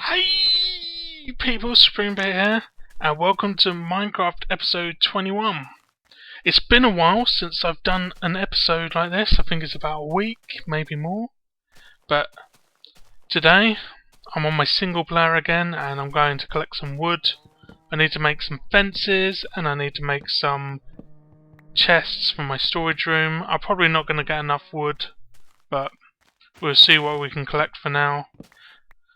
Hey people, Springbear here, and welcome to Minecraft episode 21. It's been a while since I've done an episode like this. I think it's about a week, maybe more. But today, I'm on my single player again, and I'm going to collect some wood. I need to make some fences, and I need to make some chests for my storage room. I'm probably not going to get enough wood, but we'll see what we can collect for now.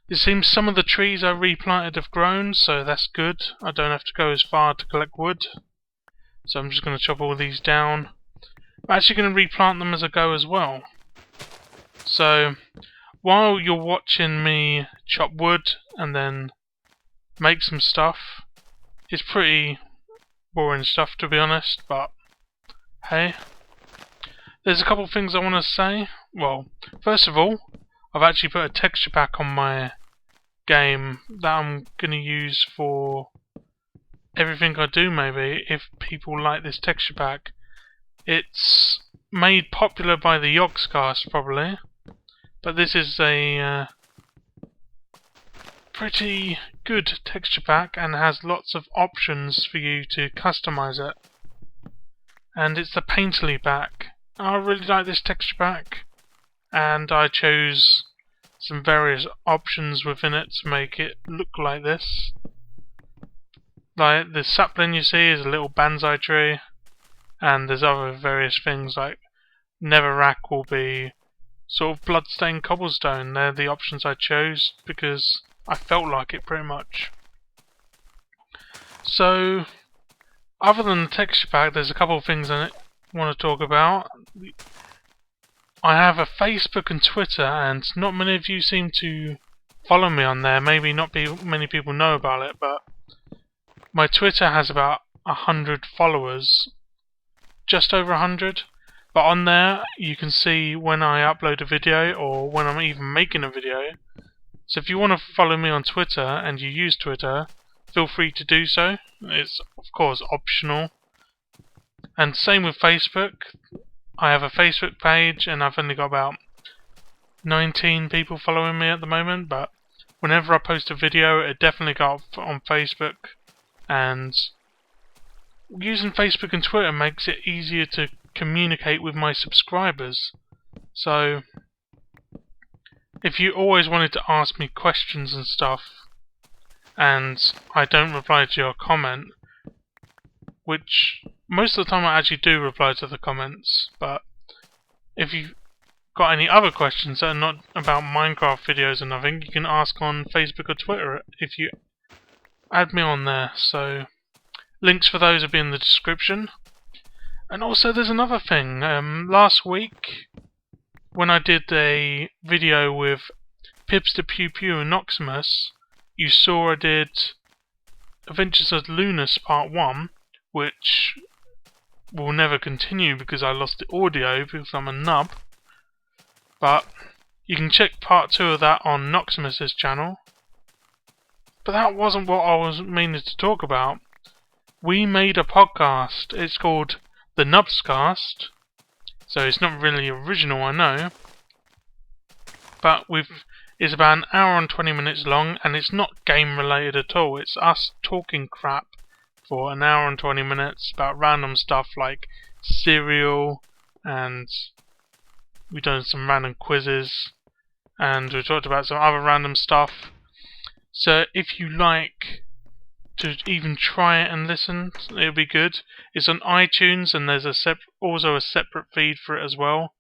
It seems some of the trees I replanted have grown, so that's good. I don't have to go as far to collect wood. So I'm just going to chop all these down. I'm actually going to replant them as I go as well. So while you're watching me chop wood and then make some stuff, it's pretty boring stuff to be honest, but hey. There's a couple of things I want to say. Well, first of all, I've actually put a texture pack on my game that I'm going to use for everything I do, maybe, if people like this texture pack. It's made popular by the Nubscast, probably, but this is a pretty good texture pack and has lots of options for you to customize it. And it's the Painterly pack. I really like this texture pack, and I chose some various options within it to make it look like this. Like the sapling you see is a little bonsai tree, and there's other various things like netherrack will be sort of bloodstained cobblestone. They're the options I chose because I felt like it pretty much. So, other than the texture pack, there's a couple of things I want to talk about. I have a Facebook and Twitter, and not many of you seem to follow me on there. Maybe not many people know about it, but my Twitter has about 100 followers, just over 100. But on there, you can see when I upload a video or when I'm even making a video. So if you want to follow me on Twitter and you use Twitter, feel free to do so. It's of course optional. And same with Facebook. I have a Facebook page and I've only got about 19 people following me at the moment, but whenever I post a video, it definitely got up on Facebook. And using Facebook and Twitter makes it easier to communicate with my subscribers. So if you always wanted to ask me questions and stuff, and I don't reply to your comment, which most of the time I actually do reply to the comments, but if you've got any other questions that are not about Minecraft videos and nothing, you can ask on Facebook or Twitter if you add me on there. So links for those will be in the description. And also there's another thing. Last week when I did a video with Pipster Pew Pew and Noximous, you saw I did Adventures of Lunos Part 1, which will never continue because I lost the audio because I'm a nub. But you can check Part 2 of that on Noximous' channel. But that wasn't what I was meaning to talk about. We made a podcast. It's called the Nubscast. So it's not really original, I know. But it's about an hour and 20 minutes long, and it's not game related at all. It's us talking crap for an hour and 20 minutes about random stuff like cereal, and we've done some random quizzes, and we talked about some other random stuff. So if you like to even try it and listen, it'll be good. It's on iTunes, and there's also a separate feed for it as well.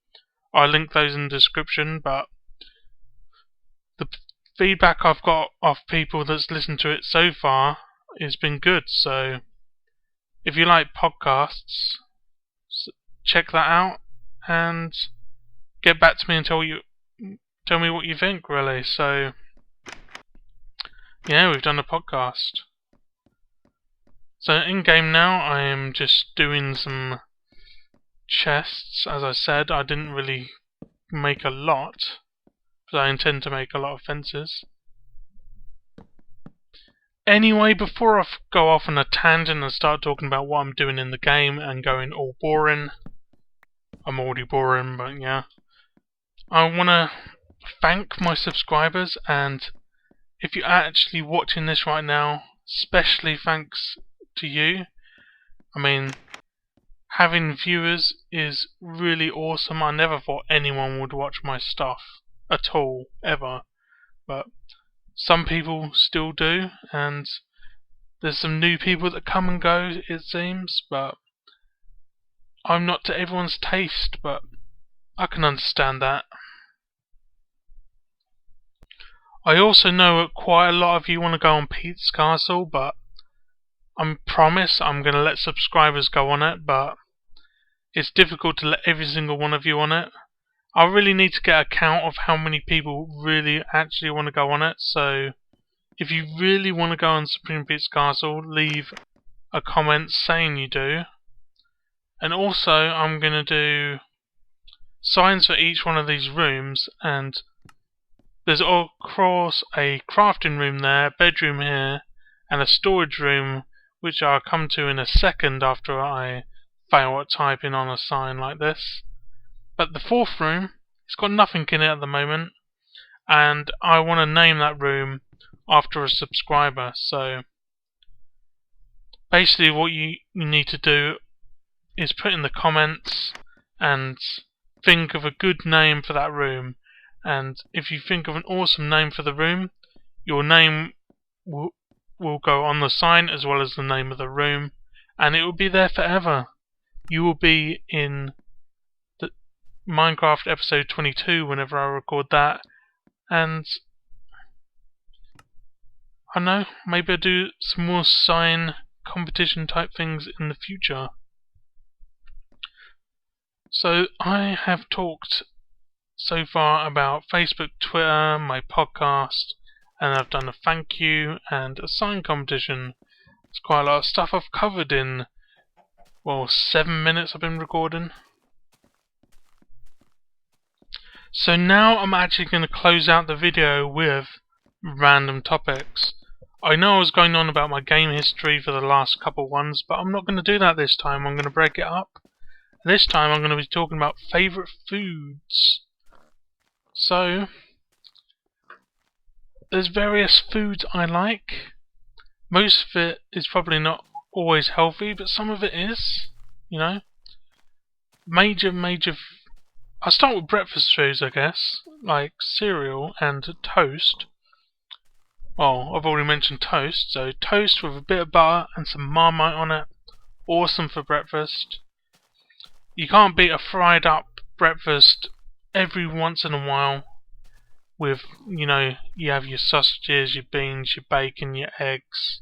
I'll link those in the description, but the feedback I've got of people that's listened to it so far has been good. So if you like podcasts, check that out and get back to me and tell me what you think, really. So yeah, we've done a podcast. So in game now, I am just doing some chests. As I said, I didn't really make a lot, but I intend to make a lot of fences. Anyway, before I go off on a tangent and start talking about what I'm doing in the game and going all boring, I'm already boring, but yeah, I want to thank my subscribers, and if you're actually watching this right now, especially thanks to you. I mean, having viewers is really awesome. I never thought anyone would watch my stuff at all, ever. But some people still do, and there's some new people that come and go, it seems, but I'm not to everyone's taste, but I can understand that. I also know that quite a lot of you want to go on Pete's Castle, but I promise I'm going to let subscribers go on it, but it's difficult to let every single one of you on it. I really need to get a count of how many people really actually want to go on it, so if you really want to go on Supreme Pete's Castle, leave a comment saying you do. And also, I'm going to do signs for each one of these rooms, and there's of course a crafting room there, bedroom here, and a storage room, which I'll come to in a second after I fail at typing on a sign like this. But the fourth room, it's got nothing in it at the moment, and I want to name that room after a subscriber. So basically what you need to do is put in the comments and think of a good name for that room. And if you think of an awesome name for the room, your name will go on the sign as well as the name of the room, and it will be there forever. You will be in the Minecraft episode 22 whenever I record that, and I don't know, maybe I'll do some more sign competition type things in the future. So I have talked so far about Facebook, Twitter, my podcast, and I've done a thank you and a sign competition. It's quite a lot of stuff I've covered in, well, 7 minutes I've been recording. So now I'm actually going to close out the video with random topics. I know I was going on about my game history for the last couple ones, but I'm not going to do that this time. I'm going to break it up. This time I'm going to be talking about favourite foods. So, there's various foods I like. Most of it is probably not always healthy, but some of it is, you know. I'll start with breakfast foods, I guess, like cereal and toast. Well, I've already mentioned toast, so toast with a bit of butter and some Marmite on it. Awesome for breakfast. You can't beat a fried up breakfast every once in a while with, you know, you have your sausages, your beans, your bacon, your eggs,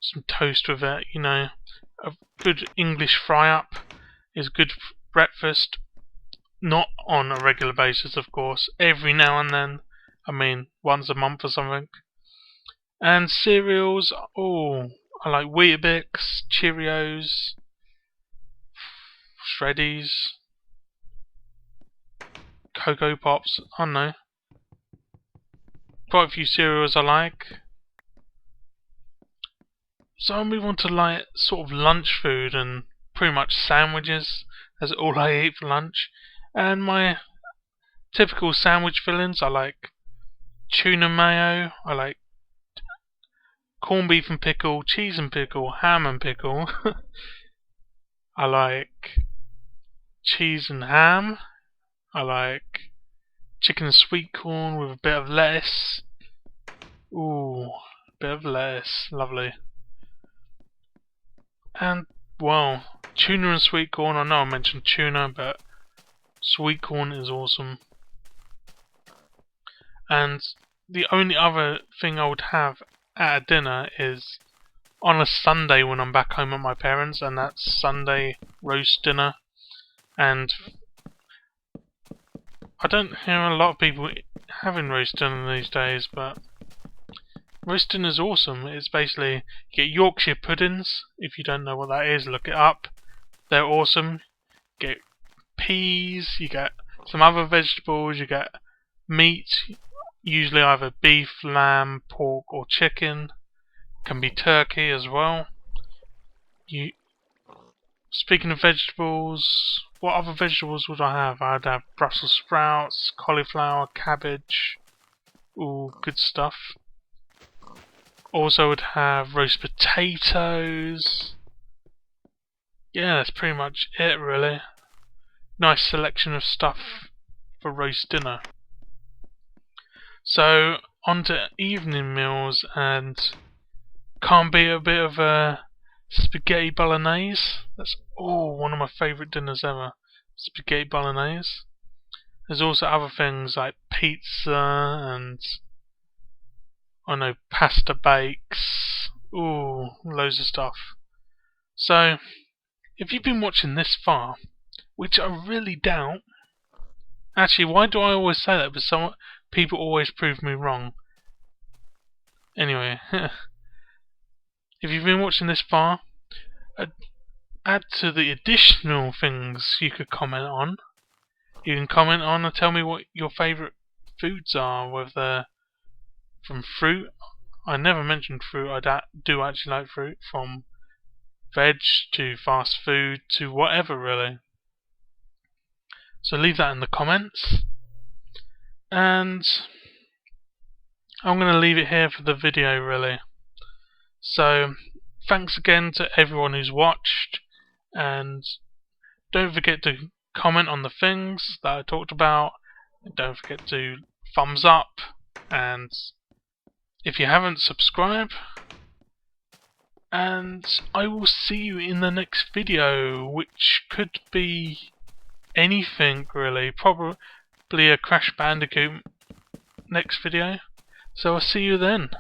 some toast with it, you know. A good English fry up is good breakfast. Not on a regular basis, of course. Every now and then. I mean, once a month or something. And cereals, oh, I like Weetabix, Cheerios, Shreddies, Cocoa Pops, I don't know. Quite a few cereals I like. So I'll move on to like sort of lunch food and pretty much sandwiches. That's all I eat for lunch. And my typical sandwich fillings, I like tuna mayo, I like corned beef and pickle, cheese and pickle, ham and pickle. I like cheese and ham. I like chicken and sweet corn with a bit of lettuce. Ooh, a bit of lettuce, lovely. And, well, tuna and sweet corn. I know I mentioned tuna, but sweet corn is awesome. And the only other thing I would have at a dinner is on a Sunday when I'm back home at my parents', and that's Sunday roast dinner. And I don't hear a lot of people having roast dinner these days, but roast dinner is awesome. It's basically, you get Yorkshire puddings. If you don't know what that is, look it up. They're awesome. You get peas, you get some other vegetables, you get meat, usually either beef, lamb, pork or chicken. Can be turkey as well. Speaking of vegetables, what other vegetables would I have? I'd have Brussels sprouts, cauliflower, cabbage, Ooh, good stuff. Also would have roast potatoes. Yeah, that's pretty much it really. Nice selection of stuff for roast dinner. So, on to evening meals, and can't be a bit of a spaghetti bolognese. That's one of my favourite dinners ever. Spaghetti bolognese. There's also other things like pizza and I know pasta bakes. Ooh, loads of stuff. So, if you've been watching this far, which I really doubt. Actually, why do I always say that? But people always prove me wrong. Anyway, if you've been watching this far, add to the additional things you could comment on. You can comment on and tell me what your favourite foods are, whether from fruit. I never mentioned fruit. I do actually like fruit, from veg to fast food to whatever really. So leave that in the comments. And I'm going to leave it here for the video really. So thanks again to everyone who's watched, and don't forget to comment on the things that I talked about. Don't forget to thumbs up, and if you haven't, subscribe. And I will see you in the next video, which could be anything really. Probably a Crash Bandicoot next video. So I'll see you then.